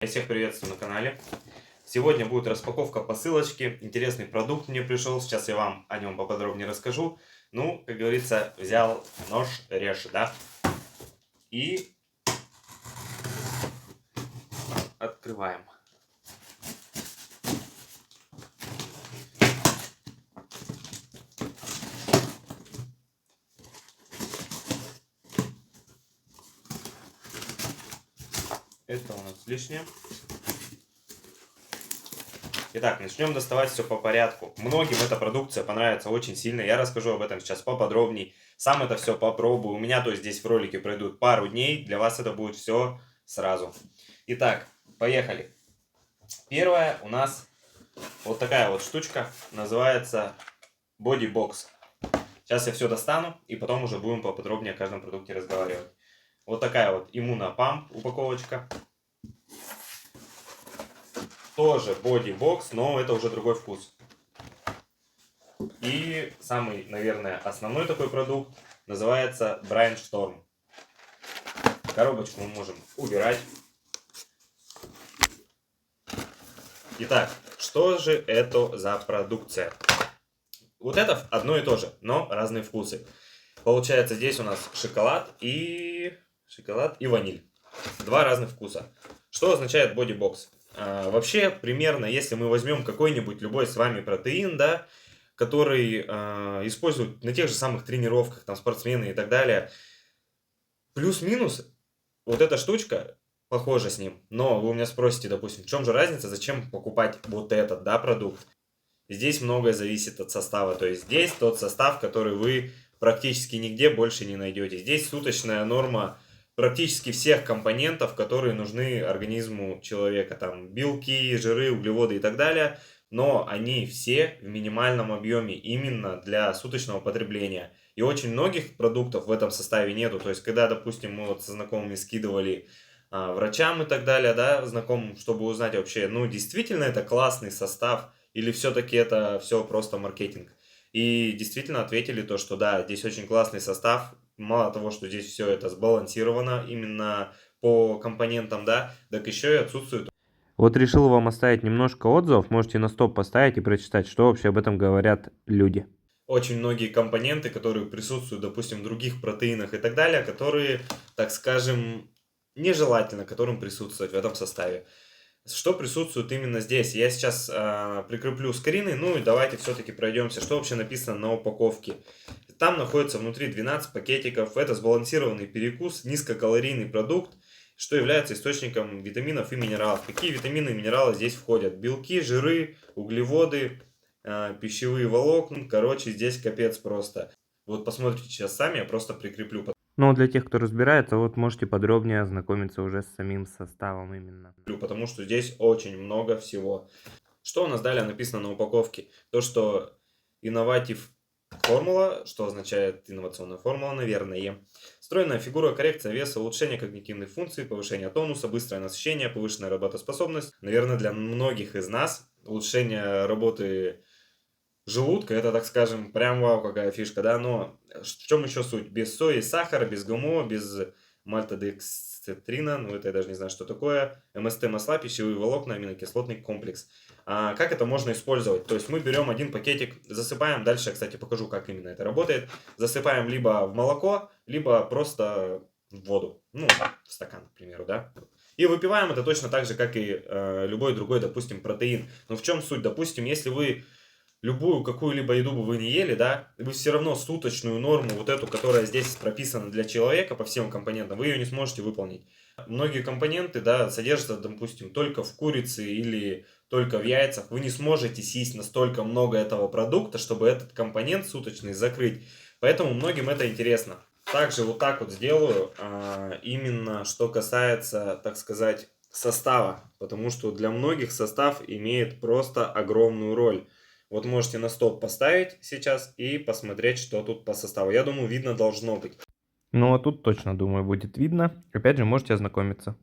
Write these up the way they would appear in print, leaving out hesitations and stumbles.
Я всех приветствую на канале. Сегодня будет распаковка посылочки. Интересный продукт мне пришел. Сейчас я вам о нем поподробнее расскажу. Ну, как говорится, взял нож, режь, да? И открываем. Это у нас лишнее. Итак, начнем доставать все по порядку. Многим эта продукция понравится очень сильно. Я расскажу об этом сейчас поподробнее. Сам это все попробую. У меня, то есть, здесь в ролике пройдут пару дней. Для вас это будет все сразу. Итак, поехали. Первая у нас вот такая вот штучка. Называется Body Box. Сейчас я все достану и потом уже будем поподробнее о каждом продукте разговаривать. Вот такая вот иммунопамп упаковочка. Тоже Body Box, но это уже другой вкус. И самый, наверное, основной такой продукт называется Brainstorm. Коробочку мы можем убирать. Итак, что же это за продукция? Вот это одно и то же, но разные вкусы. Получается, здесь у нас шоколад и ваниль. Два разных вкуса. Что означает Body Box? Вообще, примерно, если мы возьмем какой-нибудь любой с вами протеин, да, который используют на тех же самых тренировках, там, спортсмены и так далее, плюс-минус, вот эта штучка похожа с ним. Но вы у меня спросите, допустим, в чем же разница, зачем покупать вот этот, да, продукт? Здесь многое зависит от состава. То есть здесь тот состав, который вы практически нигде больше не найдете. Здесь суточная норма практически всех компонентов, которые нужны организму человека. Там белки, жиры, углеводы и так далее. Но они все в минимальном объеме именно для суточного потребления. И очень многих продуктов в этом составе нету. То есть когда, допустим, мы вот со знакомыми скидывали врачам и так далее, да, знакомым, чтобы узнать вообще, ну, действительно это классный состав, или все-таки это все просто маркетинг. И действительно ответили то, что да, здесь очень классный состав. Мало того, что здесь все это сбалансировано именно по компонентам, да, так еще и отсутствует. Вот решил вам оставить немножко отзывов, можете на стоп поставить и прочитать, что вообще об этом говорят люди. Очень многие компоненты, которые присутствуют, допустим, в других протеинах и так далее, которые, так скажем, нежелательно, которым присутствовать в этом составе. Что присутствует именно здесь? Я сейчас прикреплю скрины, ну и давайте все-таки пройдемся, что вообще написано на упаковке. Там находится внутри 12 пакетиков, это сбалансированный перекус, низкокалорийный продукт, что является источником витаминов и минералов. Какие витамины и минералы здесь входят? Белки, жиры, углеводы, пищевые волокна, короче, здесь капец просто. Вот посмотрите сейчас сами, я просто прикреплю. Но для тех, кто разбирается, вот можете подробнее ознакомиться уже с самим составом именно. Потому что здесь очень много всего. Что у нас далее написано на упаковке? То, что Innovative формула, что означает инновационная формула, наверное. Стройная фигура, коррекция веса, улучшение когнитивных функций, повышение тонуса, быстрое насыщение, повышенная работоспособность. Наверное, для многих из нас улучшение работы желудка, это, так скажем, прям вау, какая фишка, да, но в чем еще суть? Без сои, сахара, без ГМО, без мальтодекстрина, ну это я даже не знаю, что такое, МСТ масла, пищевые волокна, аминокислотный комплекс. Как это можно использовать? То есть мы берем один пакетик, засыпаем, дальше я, кстати, покажу, как именно это работает, засыпаем либо в молоко, либо просто в воду, ну, в стакан, к примеру, да, и выпиваем это точно так же, как и любой другой, допустим, протеин. Но в чем суть? Допустим, если вы любую какую-либо еду бы вы не ели, да, вы все равно суточную норму, вот эту, которая здесь прописана для человека по всем компонентам, вы ее не сможете выполнить. Многие компоненты, да, содержатся, допустим, только в курице или только в яйцах. Вы не сможете съесть настолько много этого продукта, чтобы этот компонент суточный закрыть. Поэтому многим это интересно. Также вот так вот сделаю, именно что касается, так сказать, состава. Потому что для многих состав имеет просто огромную роль. Вот можете на стоп поставить сейчас и посмотреть, что тут по составу. Я думаю, видно должно быть. Ну а тут точно, думаю, будет видно. Опять же, можете ознакомиться.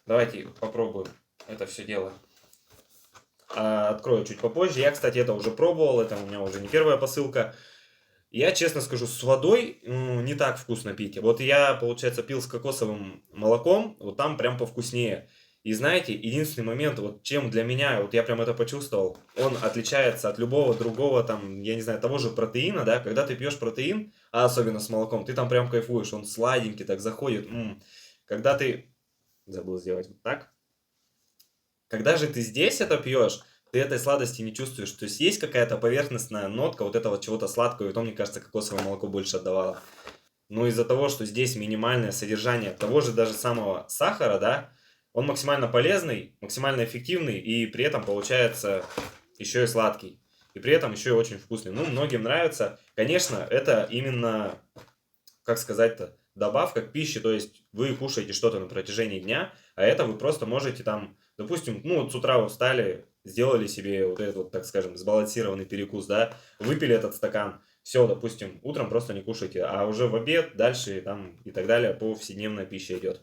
Давайте попробуем это все дело. Открою чуть попозже. Я, кстати, это уже пробовал. Это у меня уже не первая посылка. Я честно скажу, с водой не так вкусно пить. Вот я, получается, пил с кокосовым молоком, вот там прям повкуснее. И знаете, единственный момент, вот чем для меня, вот я прям это почувствовал, он отличается от любого другого, там, я не знаю, того же протеина, да, когда ты пьешь протеин, а особенно с молоком, ты там прям кайфуешь, он сладенький, так заходит. Когда ты, забыл сделать вот так, когда же ты здесь это пьешь, ты этой сладости не чувствуешь. То есть есть какая-то поверхностная нотка вот этого чего-то сладкого, и то, мне кажется, кокосовое молоко больше отдавало. Но из-за того, что здесь минимальное содержание того же даже самого сахара, да, он максимально полезный, максимально эффективный, и при этом получается еще и сладкий. И при этом еще и очень вкусный. Ну, многим нравится. Конечно, это именно, как сказать-то, добавка к пище, то есть вы кушаете что-то на протяжении дня, а это вы просто можете там, допустим, ну вот с утра вы встали, сделали себе вот этот вот, так скажем, сбалансированный перекус, да, выпили этот стакан, все, допустим, утром просто не кушайте, а уже в обед, дальше там и так далее повседневная пища идет.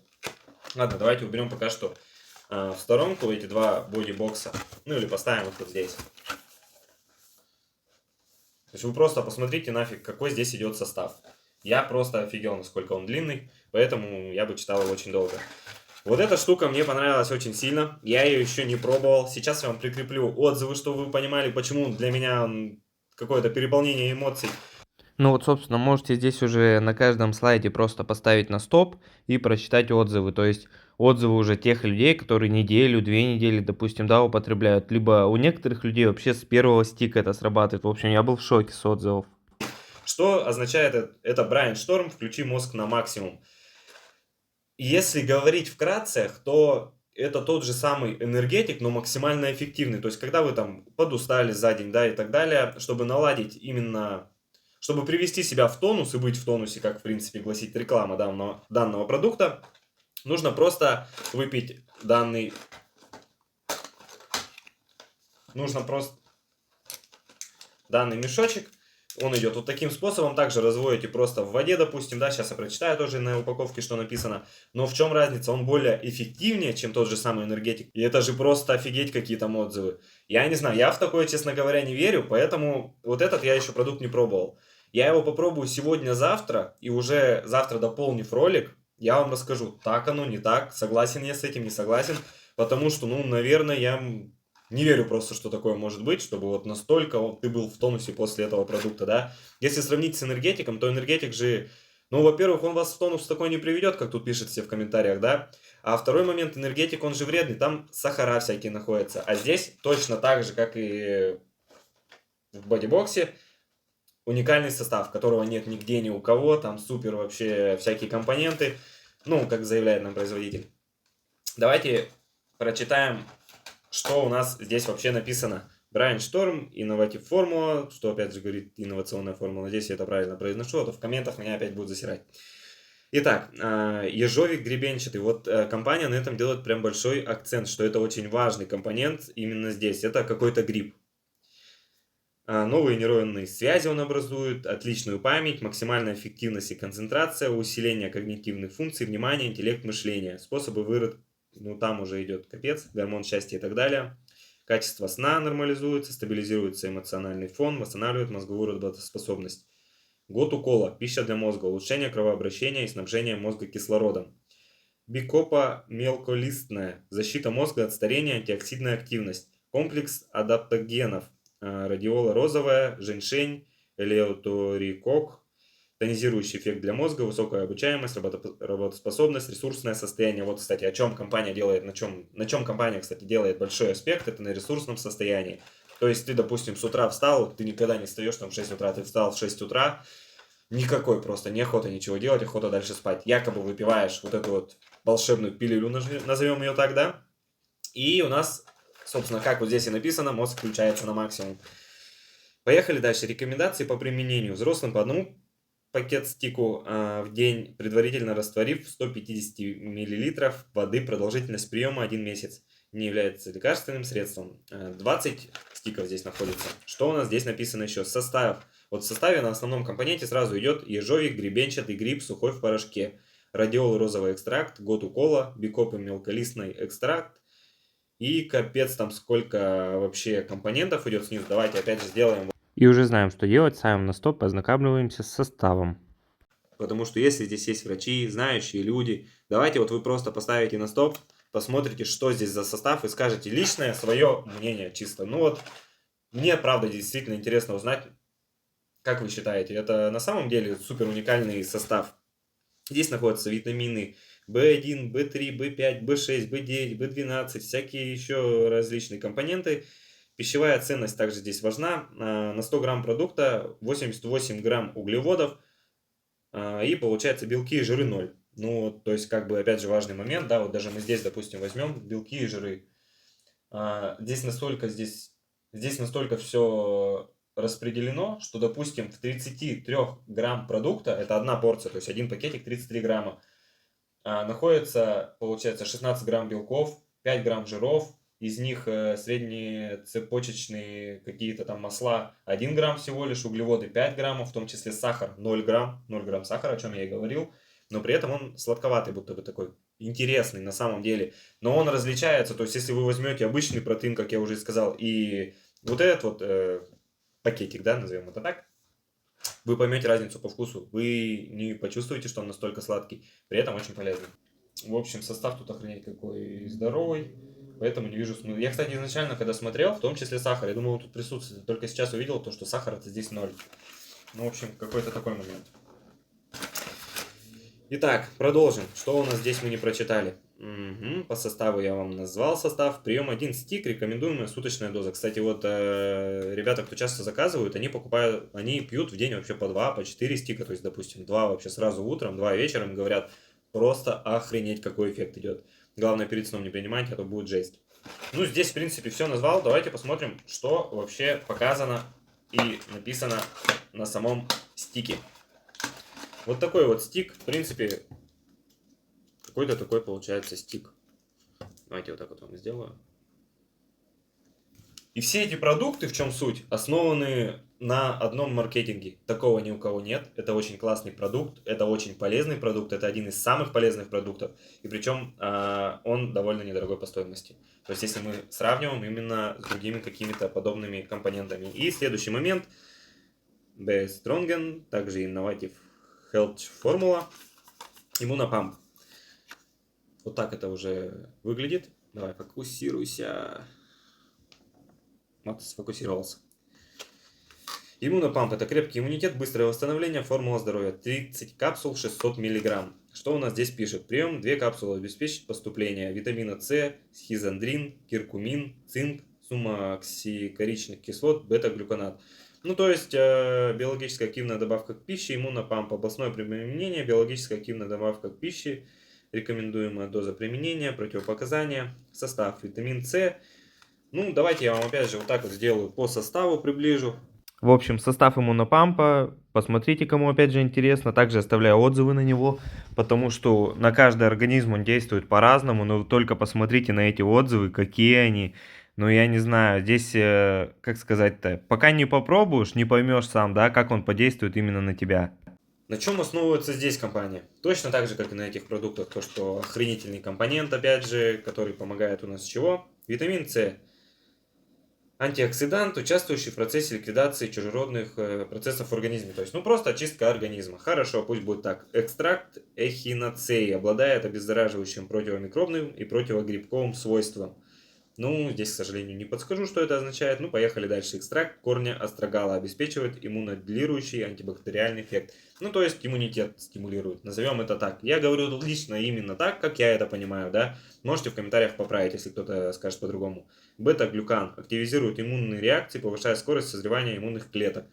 Ладно, давайте уберем пока что в сторонку эти два бодибокса, ну или поставим их вот здесь. То есть вы просто посмотрите нафиг, какой здесь идет состав. Я просто офигел, насколько он длинный, поэтому я бы читал его очень долго. Вот эта штука мне понравилась очень сильно, я ее еще не пробовал. Сейчас я вам прикреплю отзывы, чтобы вы понимали, почему для меня он какое-то переполнение эмоций. Ну вот, собственно, можете здесь уже на каждом слайде просто поставить на стоп и прочитать отзывы. То есть отзывы уже тех людей, которые неделю, 2 недели, допустим, да, употребляют. Либо у некоторых людей вообще с первого стика это срабатывает. В общем, я был в шоке с отзывов. Что означает это Брайан Шторм «Включи мозг на максимум». Если говорить вкратце, то это тот же самый энергетик, но максимально эффективный. То есть, когда вы там подустали за день, да, и так далее, чтобы наладить именно, чтобы привести себя в тонус и быть в тонусе, как, в принципе, гласит реклама данного продукта, нужно просто выпить данный мешочек. Он идет вот таким способом. Также разводите просто в воде, допустим, да, сейчас я прочитаю тоже на упаковке, что написано. Но в чем разница? Он более эффективнее, чем тот же самый энергетик. И это же просто офигеть, какие там отзывы. Я не знаю, я в такое, честно говоря, не верю, поэтому вот этот я еще продукт не пробовал. Я его попробую сегодня-завтра, и уже завтра, дополнив ролик, я вам расскажу, так оно, не так, согласен я с этим, не согласен. Потому что, ну, наверное, я не верю просто, что такое может быть, чтобы вот настолько ты был в тонусе после этого продукта, да. Если сравнить с энергетиком, то энергетик же, ну, во-первых, он вас в тонус такой не приведет, как тут пишет все в комментариях, да. А второй момент, энергетик, он же вредный, там сахара всякие находятся. А здесь точно так же, как и в бодибоксе, уникальный состав, которого нет нигде ни у кого, там супер вообще всякие компоненты, ну, как заявляет нам производитель. Давайте прочитаем, что у нас здесь вообще написано. Брайан Шторм, инноватив формула, что опять же говорит инновационная формула. Надеюсь, я это правильно произношу, а то в комментах меня опять будут засирать. Итак, ежовик гребенчатый. Вот компания на этом делает прям большой акцент, что это очень важный компонент именно здесь. Это какой-то гриб. Новые нейронные связи он образует, отличную память, максимальная эффективность и концентрация, усиление когнитивных функций, внимание, интеллект, мышление. Способы выродка, ну там уже идет капец, гормон счастья и так далее. Качество сна нормализуется, стабилизируется эмоциональный фон, восстанавливает мозговую работоспособность. Готу-кола, пища для мозга, улучшение кровообращения и снабжение мозга кислородом. Бикопа мелколистная, защита мозга от старения, антиоксидная активность. Комплекс адаптогенов, радиола розовая, женьшень, элеуторикок, тонизирующий эффект для мозга, высокая обучаемость, работоспособность, ресурсное состояние. Вот, кстати, о чем компания делает, на чем компания, кстати, делает большой аспект, это на ресурсном состоянии. То есть ты, допустим, с утра встал, ты никогда не встаешь там в 6 утра, ты встал в 6 утра, никакой просто, неохота ничего делать, охота дальше спать. Якобы выпиваешь вот эту вот волшебную пилюлю, назовем ее так, да? И у нас, собственно, как вот здесь и написано, мозг включается на максимум. Поехали дальше. Рекомендации по применению. Взрослым по одному пакет стику в день, предварительно растворив 150 мл воды, продолжительность приема 1 месяц. Не является лекарственным средством. 20 стиков здесь находится. Что у нас здесь написано еще? Состав. Вот в составе на основном компоненте сразу идет ежовик, гребенчатый гриб, сухой в порошке, радиол розовый экстракт, готу-кола, бикопы мелколистный экстракт. И капец там сколько вообще компонентов идет снизу. Давайте опять же сделаем И уже знаем, что делать, ставим на стоп, ознакомливаемся с составом. Потому что если здесь есть врачи, знающие люди, давайте вот вы просто поставите на стоп, посмотрите, что здесь за состав и скажете личное свое мнение чисто. Ну вот, мне правда действительно интересно узнать, как вы считаете, это на самом деле супер уникальный состав. Здесь находятся витамины В1, В3, В5, В6, В9, В12, всякие еще различные компоненты. Пищевая ценность также здесь важна. На 100 грамм продукта 88 грамм углеводов, и получается белки и жиры 0. Ну, вот, то есть, как бы, опять же, важный момент, да, вот даже мы здесь, допустим, возьмем белки и жиры. Здесь настолько все распределено, что, допустим, в 33 грамм продукта, это одна порция, то есть один пакетик 33 грамма, находится, получается, 16 грамм белков, 5 грамм жиров, из них средние цепочечные какие-то там масла 1 грамм всего лишь, углеводы 5 граммов, в том числе сахар 0 грамм, 0 грамм сахара, о чем я и говорил, но при этом он сладковатый, будто бы такой интересный на самом деле, но он различается, то есть если вы возьмете обычный протеин, как я уже сказал, и вот этот вот пакетик, да, назовем это так, вы поймете разницу по вкусу, вы не почувствуете, что он настолько сладкий, при этом очень полезный. В общем, состав тут охренеть какой здоровый, поэтому не вижу смысла. Я, кстати, изначально, когда смотрел, в том числе сахар, я думал, он тут присутствует, только сейчас увидел то, что сахар это здесь 0. Ну, в общем, какой-то такой момент. Итак, продолжим. Что у нас здесь мы не прочитали? Угу, по составу я вам назвал состав. Прием 1 стик, рекомендуемая суточная доза. Кстати, вот ребята, кто часто заказывают, они пьют в день вообще по 2, по 4 стика. То есть, допустим, 2 вообще сразу утром, 2 вечером. Говорят, просто охренеть, какой эффект идет. Главное, перед сном не принимайте, а то будет жесть. Ну, здесь, в принципе, все назвал. Давайте посмотрим, что вообще показано и написано на самом стике. Вот такой вот стик, в принципе, какой-то такой получается стик. Давайте вот так вот вам сделаю. И все эти продукты, в чем суть, основаны на одном маркетинге. Такого ни у кого нет. Это очень классный продукт, это очень полезный продукт, это один из самых полезных продуктов. И причем он довольно недорогой по стоимости. То есть если мы сравниваем именно с другими какими-то подобными компонентами. И следующий момент. B Strongen, также Innovative Health Formula, Immunopump. Вот так это уже выглядит. Давай, фокусируйся. Вот, сфокусировался. Иммунопамп – это крепкий иммунитет, быстрое восстановление, формула здоровья. 30 капсул, 600 мг. Что у нас здесь пишет? Прием 2 капсулы обеспечит поступление витамина С, схизандрин, киркумин, цинк, суммооксикоричных кислот, бета-глюконат. Ну, то есть, биологически активная добавка к пище, иммунопамп, областное применение, биологически активная добавка к пище, рекомендуемая доза применения, противопоказания, состав витамин С. Ну, давайте я вам опять же вот так вот сделаю по составу, приближу. В общем, состав иммунопампа, посмотрите, кому опять же интересно, также оставляю отзывы на него, потому что на каждый организм он действует по-разному, но только посмотрите на эти отзывы, какие они. Ну, я не знаю, здесь, как сказать-то, пока не попробуешь, не поймешь сам, да, как он подействует именно на тебя. На чем основывается здесь компания? Точно так же, как и на этих продуктах, то, что охренительный компонент, опять же, который помогает у нас чего? Витамин С. Антиоксидант, участвующий в процессе ликвидации чужеродных процессов в организме. То есть, ну, просто очистка организма. Хорошо, пусть будет так. Экстракт эхиноцеи обладает обеззараживающим противомикробным и противогрибковым свойством. Ну, здесь, к сожалению, не подскажу, что это означает. Ну, поехали дальше. Экстракт корня астрагала обеспечивает иммуномодулирующий антибактериальный эффект. Ну, то есть иммунитет стимулирует. Назовем это так. Я говорю лично именно так, как я это понимаю, да. Можете в комментариях поправить, если кто-то скажет по-другому. Бета-глюкан активизирует иммунные реакции, повышая скорость созревания иммунных клеток.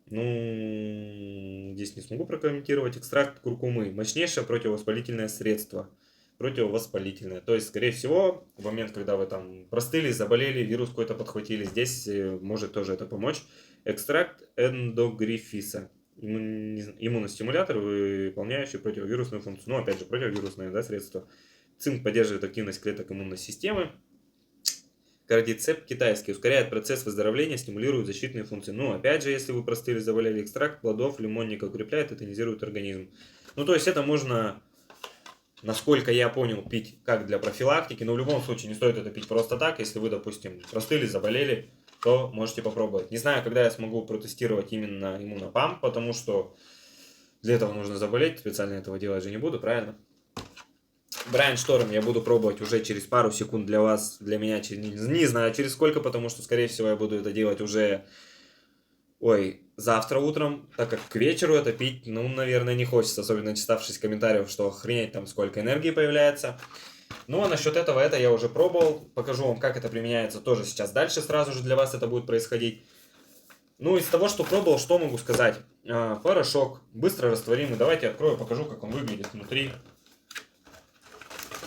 Ну, здесь не смогу прокомментировать. Экстракт куркумы. Мощнейшее противовоспалительное средство. Противовоспалительное. То есть, скорее всего, в момент, когда вы там простыли, заболели, вирус какой-то подхватили, здесь может тоже это помочь. Экстракт эндогрифиса. Иммуностимулятор, выполняющий противовирусную функцию. Ну, опять же, противовирусное, да, средство. Цинк поддерживает активность клеток иммунной системы. Кардицепт китайский ускоряет процесс выздоровления, стимулирует защитные функции. Ну, опять же, если вы простыли, заболели, экстракт плодов лимонника укрепляет и тонизирует организм. Ну, то есть это можно, насколько я понял, пить как для профилактики, но в любом случае не стоит это пить просто так. Если вы, допустим, простыли, заболели, то можете попробовать. Не знаю, когда я смогу протестировать именно иммунопамп, потому что для этого нужно заболеть, специально этого делать же не буду, правильно? Брайан Шторм я буду пробовать уже через пару секунд для вас, для меня, не знаю через сколько, потому что, скорее всего, я буду это делать уже, завтра утром, так как к вечеру это пить, наверное, не хочется, особенно читавшись комментариев, что охренеть там сколько энергии появляется. Ну, а насчет этого, это я уже пробовал, покажу вам, как это применяется тоже сейчас дальше, сразу же для вас это будет происходить. Ну, из того, что пробовал, что могу сказать? Порошок, быстро растворимый, давайте открою, покажу, как он выглядит внутри.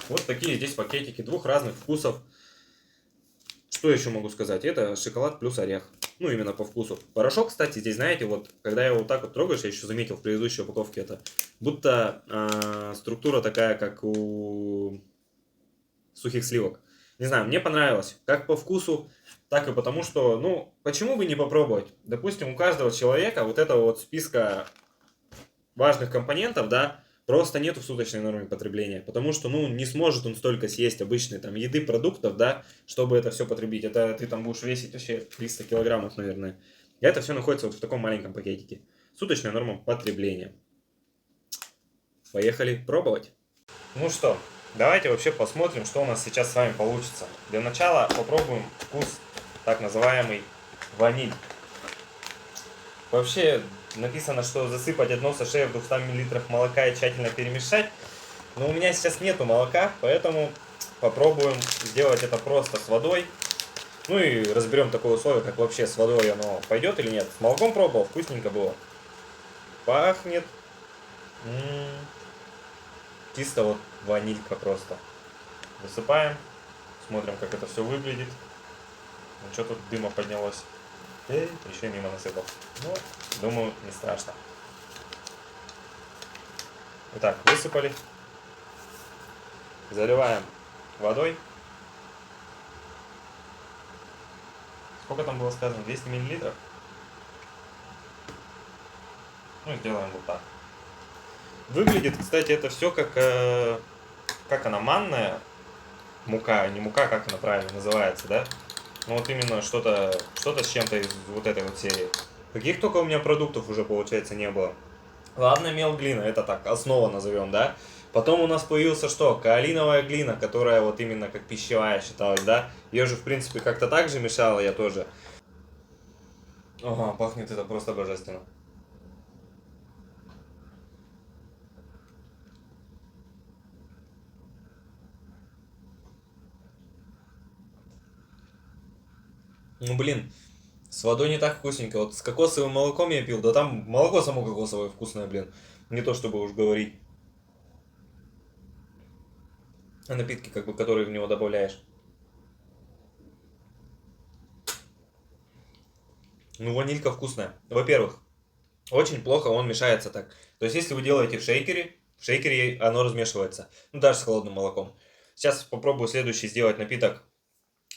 Вот такие здесь пакетики двух разных вкусов. Что еще могу сказать? Это шоколад плюс орех. Ну, именно по вкусу. Порошок, кстати, здесь, знаете, вот, когда я его вот так вот трогаешь, я еще заметил в предыдущей упаковке это, будто структура такая, как у сухих сливок. Не знаю, мне понравилось. Как по вкусу, так и потому, что, ну, почему бы не попробовать? Допустим, у каждого человека вот этого вот списка важных компонентов, да, просто нету в суточной норме потребления. Потому что, ну, не сможет он столько съесть обычной там еды, продуктов, да, чтобы это все потребить. Это ты там будешь весить вообще 300 килограммов, наверное. И это все находится вот в таком маленьком пакетике. Суточная норма потребления. Поехали пробовать. Ну что, давайте вообще посмотрим, что у нас сейчас с вами получится. Для начала попробуем вкус так называемый ваниль. Вообще написано, что засыпать одно саше в 200 мл молока и тщательно перемешать. Но у меня сейчас нету молока, поэтому попробуем сделать это просто с водой. Ну и разберем такое условие, как вообще с водой оно пойдет или нет. С молоком пробовал, вкусненько было. Пахнет. Чисто вот ванилька просто. Высыпаем. Смотрим, как это все выглядит. Ну что тут дыма поднялось. Еще мимо насыпал. Ну, думаю, не страшно. Итак, высыпали. Заливаем водой. Сколько там было сказано? 200 мл? Ну, сделаем вот так. Выглядит, кстати, это все как она, манная мука, не мука, как она правильно называется, да? Ну вот именно что-то с чем-то из вот этой вот серии. Каких только у меня продуктов уже, получается, не было. Ладно, мел глина, это так, основа назовем, да? Потом у нас появился что? Каолиновая глина, которая вот именно как пищевая считалась, да? Ее же, в принципе, как-то так же мешала я тоже. Ага, пахнет это просто божественно. Ну, блин, с водой не так вкусненько. Вот с кокосовым молоком я пил, да там молоко само кокосовое вкусное, блин. Не то, чтобы уж говорить. А напитки, как бы, которые в него добавляешь. Ну, ванилька вкусная. Во-первых, очень плохо он мешается так. То есть, если вы делаете в шейкере оно размешивается. Ну, даже с холодным молоком. Сейчас попробую следующий сделать напиток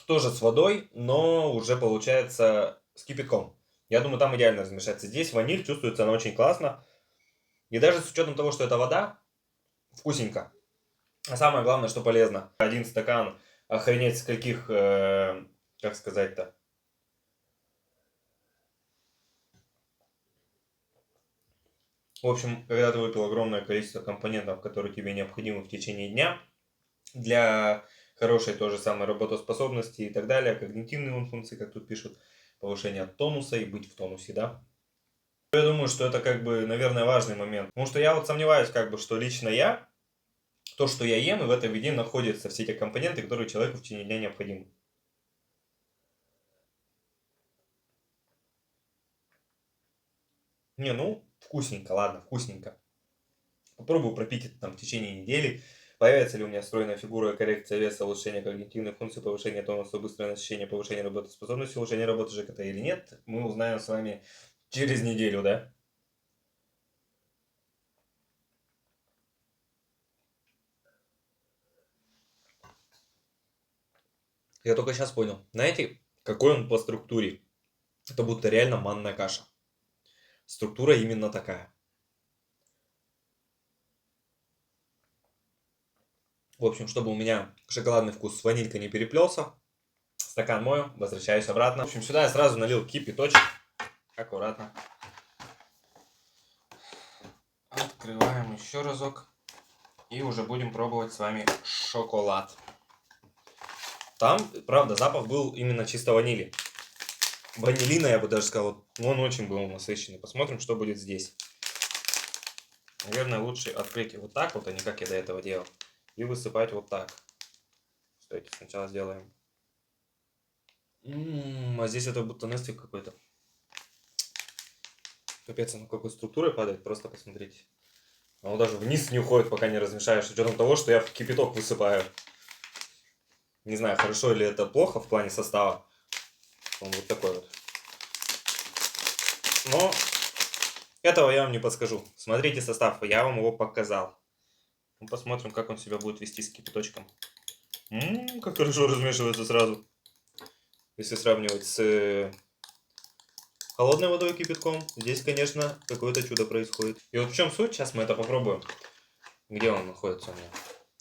тоже с водой, но уже получается с кипятком. Я думаю, там идеально размешается. Здесь ваниль, чувствуется она очень классно. И даже с учетом того, что это вода, вкусненько. А самое главное, что полезно. Один стакан, охренеть с каких, как сказать-то. В общем, когда ты выпил огромное количество компонентов, которые тебе необходимы в течение дня, для хорошей той же самой работоспособности и так далее, когнитивные функции, как тут пишут, повышение тонуса и быть в тонусе, да. Я думаю, что это как бы, наверное, важный момент. Потому что я вот сомневаюсь, как бы, что лично я, то, что я ем, и в этом еде находятся все те компоненты, которые человеку в течение дня необходимы. Не, ну, вкусненько, ладно, вкусненько. Попробую пропить это там в течение недели. Появится ли у меня стройная фигура, коррекция веса, улучшение когнитивных функций, повышение тонуса, быстрое насыщение, повышение работоспособности, улучшение работы ЖКТ или нет, мы узнаем с вами через неделю, да? Я только сейчас понял. Знаете, какой он по структуре? Это будто реально манная каша. Структура именно такая. В общем, чтобы у меня шоколадный вкус с ванилькой не переплелся, Стакан мою, возвращаюсь обратно. В общем, сюда я сразу налил кипяточек. Аккуратно. Открываем еще разок. И уже будем пробовать с вами шоколад. Там, правда, запах был именно чисто ванили. Ванилина, я бы даже сказал, он очень был насыщенный. Посмотрим, что будет здесь. Наверное, лучше открыть вот так вот, а не как я до этого делал. И высыпать вот так. Стойте, сначала сделаем. А здесь это будто Несквик какой-то. Капец, оно какой структурой падает, просто посмотрите. Оно даже вниз не уходит, пока не размешаешь, с учетом того, что я в кипяток высыпаю. Не знаю, хорошо или это плохо в плане состава. Он вот такой вот. Но этого я вам не подскажу. Смотрите состав, я вам его показал. Ну, посмотрим, как он себя будет вести с кипяточком. Как хорошо размешивается сразу. Если сравнивать с холодной водой кипятком, здесь, конечно, какое-то чудо происходит. И вот в чем суть, сейчас мы это попробуем. Где он находится у меня?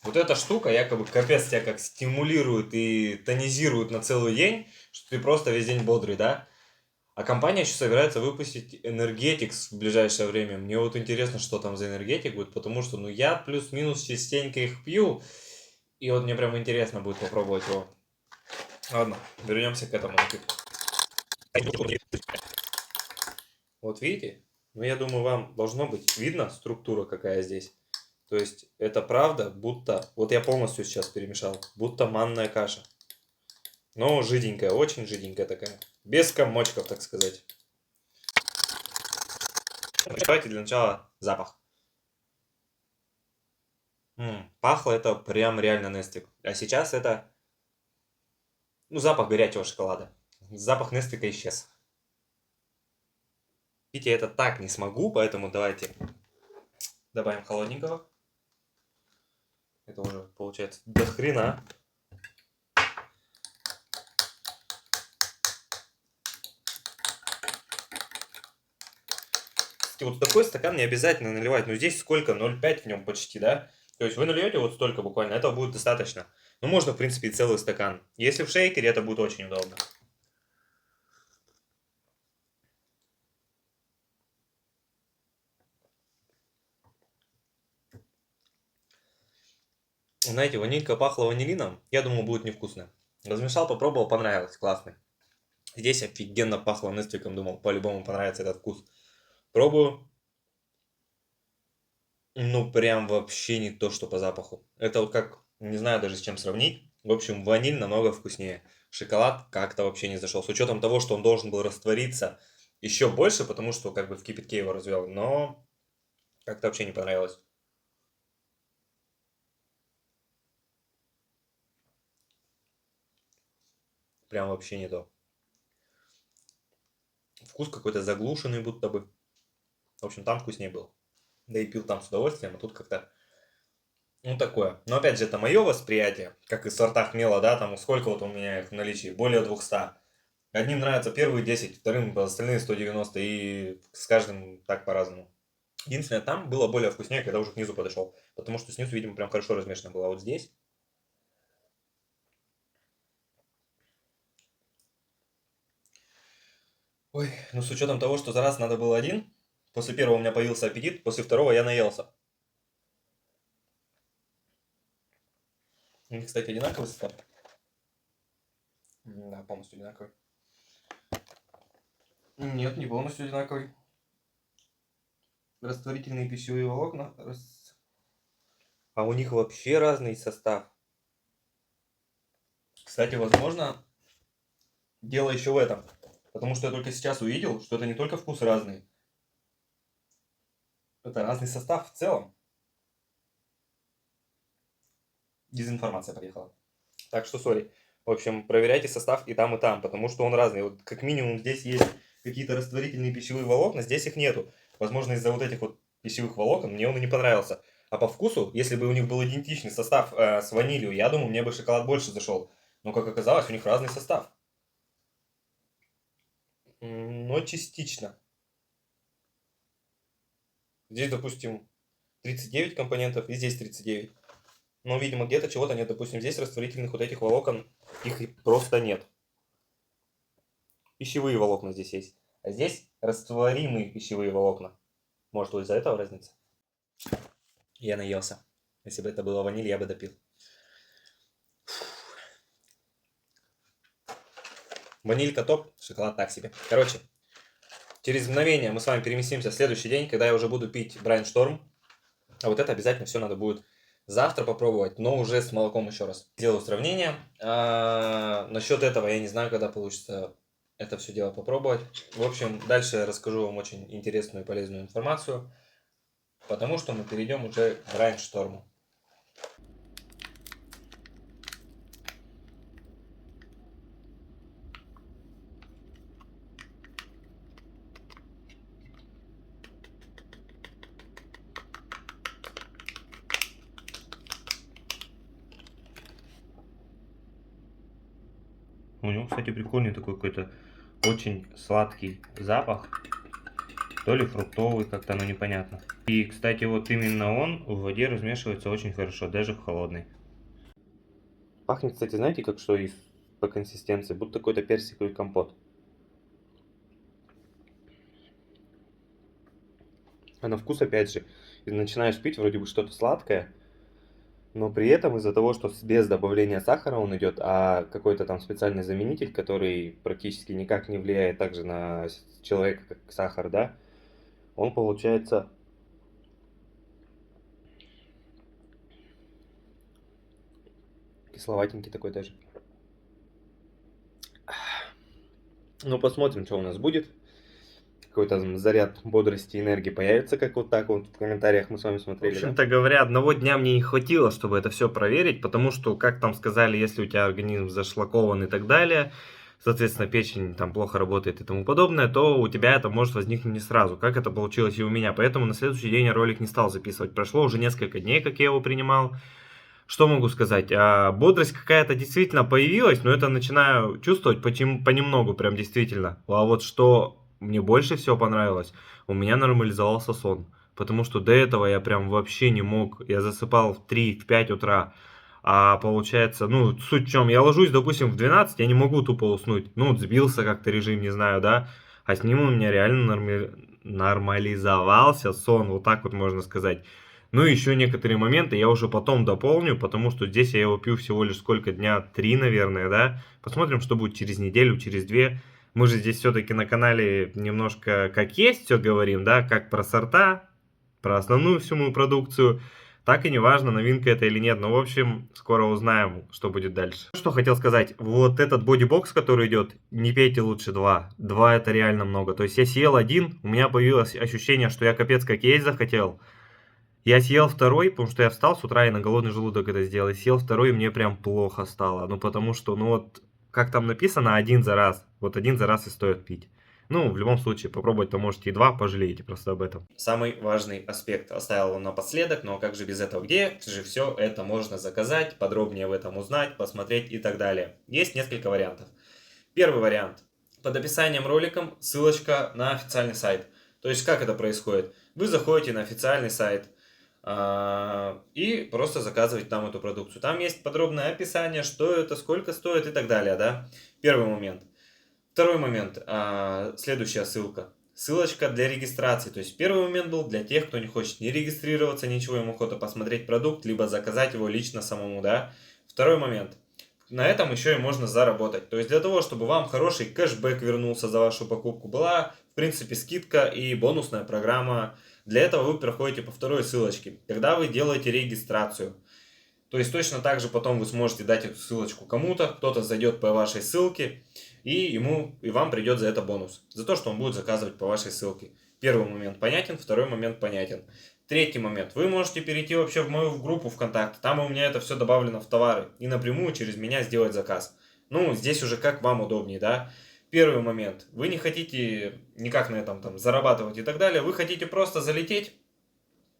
Вот эта штука якобы капец тебя как стимулирует и тонизирует на целый день, что ты просто весь день бодрый, да? А компания еще собирается выпустить Energetics в ближайшее время. Мне вот интересно, что там за энергетик будет, потому что, ну, я плюс-минус частенько их пью, и вот мне прям интересно будет попробовать его. Ладно, вернемся к этому напитку. Вот видите? Ну, я думаю, вам должно быть видно структура какая здесь. То есть, это правда, будто... Вот я полностью сейчас перемешал. Будто манная каша. Но жиденькая, очень жиденькая такая. Без комочков, так сказать. Давайте для начала запах. Пахло это прям реально Несквик. А сейчас это... Ну, запах горячего шоколада. Запах Несквика исчез. Пить я это так не смогу, поэтому давайте добавим холодненького. Это уже получается до хрена. И вот такой стакан не обязательно наливать. Но здесь сколько? 0,5 в нем почти, да? То есть вы нальете вот столько буквально, этого будет достаточно. Ну, можно, в принципе, и целый стакан. Если в шейкере, это будет очень удобно. Знаете, ванилька пахла ванилином. Я думал, будет невкусно. Размешал, попробовал, понравилось. Классный. Здесь офигенно пахло Несквиком. Думал, по-любому понравится этот вкус. Пробую. Ну, прям вообще не то, что по запаху. Это вот как, не знаю даже с чем сравнить. В общем, ваниль намного вкуснее. Шоколад как-то вообще не зашел. С учетом того, что он должен был раствориться еще больше, потому что как бы в кипятке его развел. Но как-то вообще не понравилось. Прям вообще не то. Вкус какой-то заглушенный будто бы. В общем, там вкуснее был. Да и пил там с удовольствием, а тут как-то... Ну, такое. Но опять же, это мое восприятие, как и сорта хмела, да, там сколько вот у меня их в наличии, более 200. Одним нравятся первые 10, вторым остальные 190, и с каждым так по-разному. Единственное, там было более вкуснее, когда уже к низу подошел, потому что снизу, видимо, прям хорошо размешано было. А вот здесь... Ой, ну с учетом того, что за раз надо было один, после первого у меня появился аппетит, после второго я наелся. У них, кстати, одинаковый состав. Да, полностью одинаковый. Нет, не полностью одинаковый. Растворительные пищевые волокна. А у них вообще разный состав. Кстати, возможно, дело еще в этом. Потому что я только сейчас увидел, что это не только вкус разный. Это разный состав в целом. Дезинформация подъехала. Так что, сори. В общем, проверяйте состав и там, потому что он разный. Вот как минимум здесь есть какие-то растворительные пищевые волокна, здесь их нету. Возможно, из-за вот этих вот пищевых волокон мне он и не понравился. А по вкусу, если бы у них был идентичный состав с ванилью, я думаю, мне бы шоколад больше зашел. Но, как оказалось, у них разный состав. Но частично. Здесь, допустим, 39 компонентов, и здесь 39. Но, видимо, где-то чего-то нет. Допустим, здесь растворительных вот этих волокон, их просто нет. пищевые волокна здесь есть. А здесь растворимые пищевые волокна. Может, вот из-за этого разница? Я наелся. Если бы это было ваниль, я бы допил. Ванилька топ, шоколад так себе. Короче, через мгновение мы с вами переместимся в следующий день, когда я уже буду пить Брайншторм. А вот это обязательно все надо будет завтра попробовать, но уже с молоком еще раз. Сделаю сравнение. Насчет этого я не знаю, когда получится это все дело попробовать. В общем, дальше я расскажу вам очень интересную и полезную информацию, потому что мы перейдем уже к Брайншторму. У него, кстати, прикольный такой какой-то очень сладкий запах. То ли фруктовый, как-то оно непонятно. И, кстати, вот именно он в воде размешивается очень хорошо, даже в холодной. Пахнет, кстати, знаете, как что по консистенции? Будто какой-то персиковый компот. А на вкус, опять же, и начинаешь пить вроде бы что-то сладкое, но при этом из-за того, что без добавления сахара он идет, а какой-то там специальный заменитель, который практически никак не влияет также на человека, как сахар, да, он получается кисловатенький такой даже. Ну, посмотрим, что у нас будет. Какой-то там заряд бодрости и энергии появится, как вот так вот в комментариях мы с вами смотрели. В общем-то говоря, одного дня мне не хватило, чтобы это все проверить, потому что, как там сказали, если у тебя организм зашлакован и так далее, соответственно, печень там плохо работает и тому подобное, то у тебя это может возникнуть не сразу, как это получилось и у меня. Поэтому на следующий день я ролик не стал записывать. Прошло уже несколько дней, как я его принимал. Что могу сказать? Бодрость какая-то действительно появилась, но это начинаю чувствовать понемногу, прям действительно. А вот что мне больше всего понравилось, у меня нормализовался сон. Потому что до этого я прям вообще не мог. Я засыпал в 3-5 утра. А получается, ну, суть в чем, я ложусь, допустим, в 12, я не могу тупо уснуть. Ну, вот сбился как-то режим, не знаю, да. А с ним у меня реально нормализовался сон, вот так вот можно сказать. Ну и еще некоторые моменты я уже потом дополню, потому что здесь я его пью всего лишь сколько, дня 3, наверное, да. Посмотрим, что будет через неделю, через 2. Мы же здесь все-таки на канале немножко как есть все говорим, да, как про сорта, про основную всю мою продукцию. Так и не важно, новинка это или нет. Но, в общем, скоро узнаем, что будет дальше. Что хотел сказать. Вот этот бодибокс, который идет, не пейте лучше 2. 2 это реально много. То есть я съел один, у меня появилось ощущение, что я капец как есть захотел. Я съел второй, потому что я встал с утра и на голодный желудок это сделал. И съел второй, и мне прям плохо стало. Ну, потому что, ну вот, как там написано, один за раз. Вот один за раз и стоит пить. Ну, в любом случае, попробовать-то можете и 2, пожалеете просто об этом. Самый важный аспект оставил он напоследок, но как же без этого? Где же все это можно заказать, подробнее в этом узнать, посмотреть и так далее? Есть несколько вариантов. Первый вариант. Под описанием ролика ссылочка на официальный сайт. То есть, как это происходит? Вы заходите на официальный сайт, и просто заказывать там эту продукцию. Там есть подробное описание, что это, сколько стоит и так далее, да. Первый момент. Второй момент. Следующая ссылка. Ссылочка для регистрации. То есть первый момент был для тех, кто не хочет не регистрироваться, ничего, ему охота посмотреть продукт, либо заказать его лично самому, да. Второй момент. На этом еще и можно заработать. То есть для того, чтобы вам хороший кэшбэк вернулся за вашу покупку, была, в принципе, скидка и бонусная программа. Для этого вы проходите по второй ссылочке, когда вы делаете регистрацию. То есть точно так же потом вы сможете дать эту ссылочку кому-то, кто-то зайдет по вашей ссылке, и вам придет за это бонус. За то, что он будет заказывать по вашей ссылке. Первый момент понятен, второй момент понятен. Третий момент. Вы можете перейти вообще в мою группу ВКонтакте. Там у меня это все добавлено в товары. И напрямую через меня сделать заказ. Ну, здесь уже как вам удобнее, да. Первый момент. Вы не хотите никак на этом там зарабатывать и так далее. Вы хотите просто залететь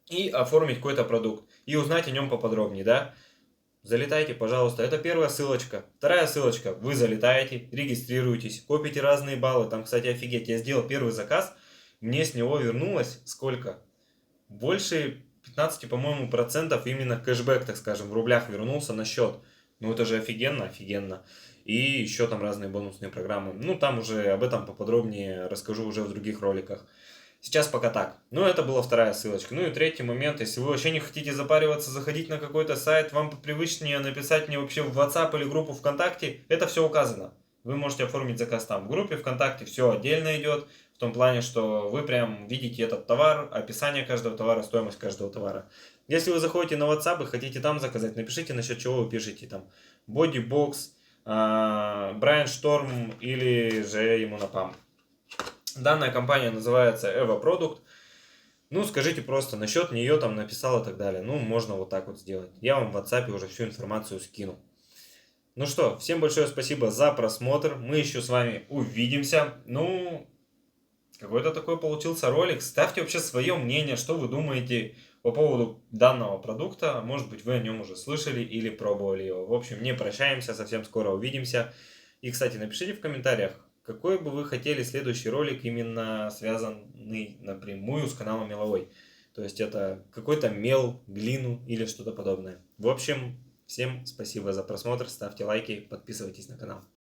и оформить какой-то продукт. И узнать о нем поподробнее, да. Залетайте, пожалуйста. Это первая ссылочка. Вторая ссылочка. Вы залетаете, регистрируетесь, копите разные баллы. Там, кстати, офигеть. Я сделал первый заказ. Мне с него вернулось сколько? Больше 15, по-моему, процентов именно кэшбэк, так скажем, в рублях вернулся на счет. Ну, это же офигенно, офигенно. И еще там разные бонусные программы. Ну, там уже об этом поподробнее расскажу уже в других роликах. Сейчас пока так. Ну, это была вторая ссылочка. Ну и третий момент. Если вы вообще не хотите запариваться, заходить на какой-то сайт, вам привычнее написать мне вообще в WhatsApp или группу ВКонтакте, это все указано. Вы можете оформить заказ там. В группе ВКонтакте все отдельно идет. В том плане, что вы прям видите этот товар, описание каждого товара, стоимость каждого товара. Если вы заходите на WhatsApp и хотите там заказать, напишите, насчет чего вы пишете там. Бодибокс, Брайан Шторм или же ему на пам. Данная компания называется Eva Product. Ну, скажите просто, насчет нее там написал и так далее. Ну, можно вот так вот сделать. Я вам в WhatsApp уже всю информацию скину. Ну что, всем большое спасибо за просмотр. Мы еще с вами увидимся. Ну, какой-то такой получился ролик. Ставьте вообще свое мнение, что вы думаете по поводу данного продукта. Может быть, вы о нем уже слышали или пробовали его. В общем, не прощаемся, совсем скоро увидимся. И, кстати, напишите в комментариях, какой бы вы хотели следующий ролик, именно связанный напрямую с каналом Меловой. То есть это какой-то мел, глину или что-то подобное. В общем, всем спасибо за просмотр, ставьте лайки, подписывайтесь на канал.